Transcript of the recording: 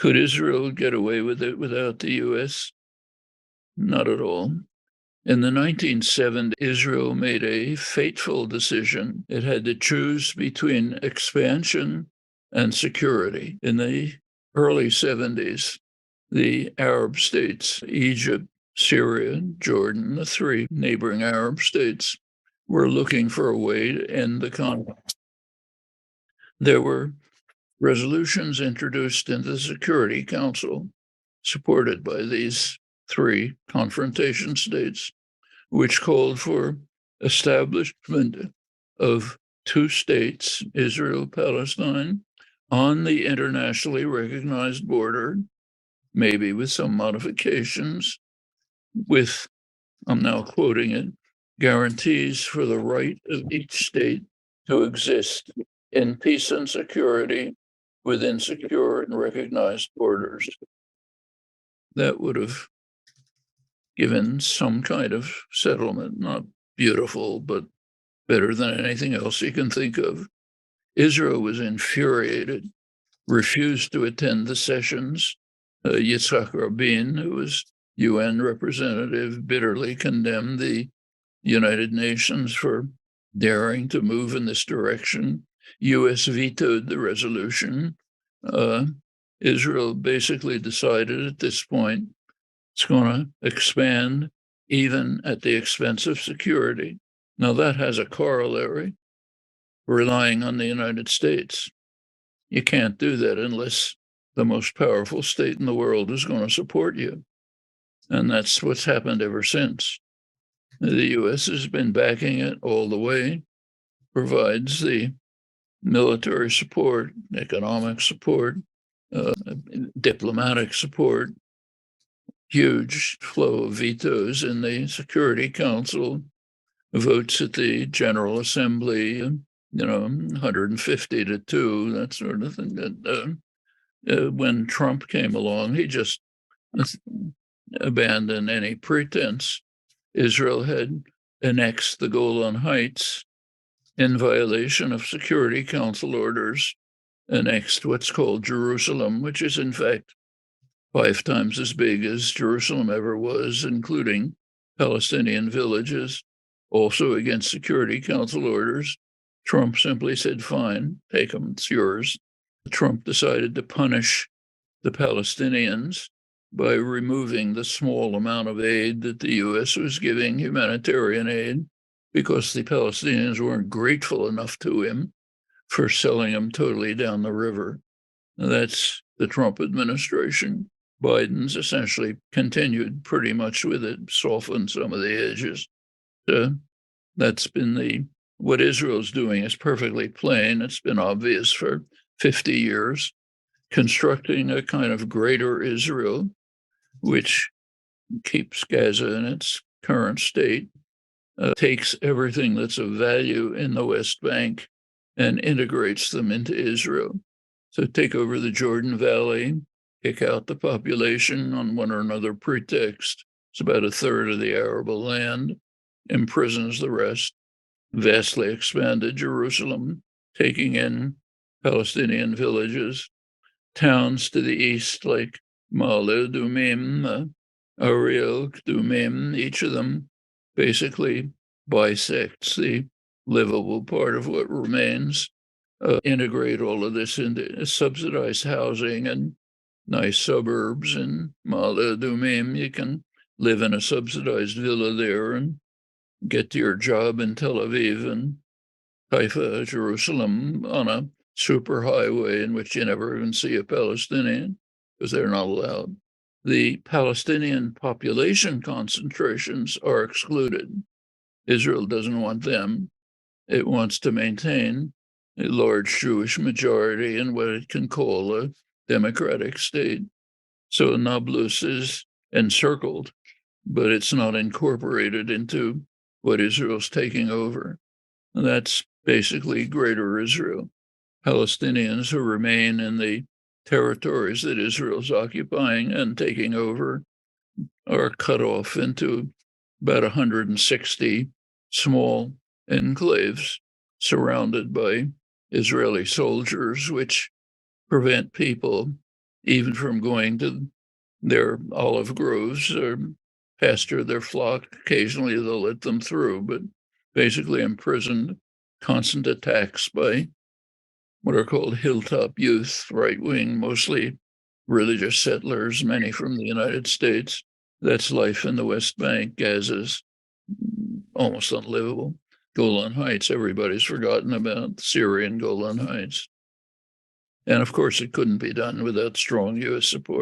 Could Israel get away with it without the U.S.? Not at all. In the 1970s, Israel made a fateful decision. It had to choose between expansion and security. In the early 70s, the Arab states, Egypt, Syria, Jordan, the three neighboring Arab states, were looking for a way to end the conflict. There were resolutions introduced into the Security Council, supported by these three confrontation states, which called for establishment of two states, Israel, Palestine, on the internationally recognized border, maybe with some modifications, with, I'm now quoting it, guarantees for the right of each state to exist in peace and security within secure and recognized borders. That would have given some kind of settlement, not beautiful, but better than anything else you can think of. Israel was infuriated, refused to attend the sessions. Yitzhak Rabin, who was UN representative, bitterly condemned the United Nations for daring to move in this direction. US vetoed the resolution. Israel basically decided at this point it's going to expand even at the expense of security. Now, that has a corollary, relying on the United States. You can't do that unless the most powerful state in the world is going to support you. And that's what's happened ever since. The U.S. has been backing it all the way, provides the military support, economic support, diplomatic support, huge flow of vetoes in the Security Council, votes at the General Assembly, 150 to 2, that sort of thing. When Trump came along, he just abandoned any pretense. Israel had annexed the Golan Heights in violation of Security Council orders, annexed what's called Jerusalem, which is in fact 5 times as big as Jerusalem ever was, including Palestinian villages, also against Security Council orders. Trump simply said, fine, take them, it's yours. Trump decided to punish the Palestinians by removing the small amount of aid that the U.S. was giving, humanitarian aid, because the Palestinians weren't grateful enough to him for selling them totally down the river. And that's the Trump administration. Biden's essentially continued pretty much with it, softened some of the edges. That's been what Israel's doing is perfectly plain. It's been obvious for 50 years, constructing a kind of greater Israel, which keeps Gaza in its current state, takes everything that's of value in the West Bank and integrates them into Israel. So take over the Jordan Valley, kick out the population on one or another pretext. It's about a third of the arable land, imprisons the rest, vastly expanded Jerusalem, taking in Palestinian villages, towns to the east like Ma'ale Adumim, Ariel, Kdumim, each of them basically bisects the livable part of what remains, integrate all of this into subsidized housing and nice suburbs in Ma'ale Adumim. You can live in a subsidized villa there and get to your job in Tel Aviv and Haifa, Jerusalem, on a super highway in which you never even see a Palestinian because they're not allowed. The Palestinian population concentrations are excluded. Israel doesn't want them. It wants to maintain a large Jewish majority in what it can call a democratic state. So Nablus is encircled, but it's not incorporated into what Israel's taking over. And that's basically Greater Israel. Palestinians who remain in the territories that Israel's occupying and taking over are cut off into about 160 small enclaves surrounded by Israeli soldiers, which prevent people even from going to their olive groves or pasture their flock. Occasionally they'll let them through, but basically imprisoned, constant attacks by what are called hilltop youth, right-wing, mostly religious settlers, many from the United States. That's life in the West Bank. Gaza is almost unlivable. Golan Heights, everybody's forgotten about Syrian Golan Heights. And of course, it couldn't be done without strong U.S. support.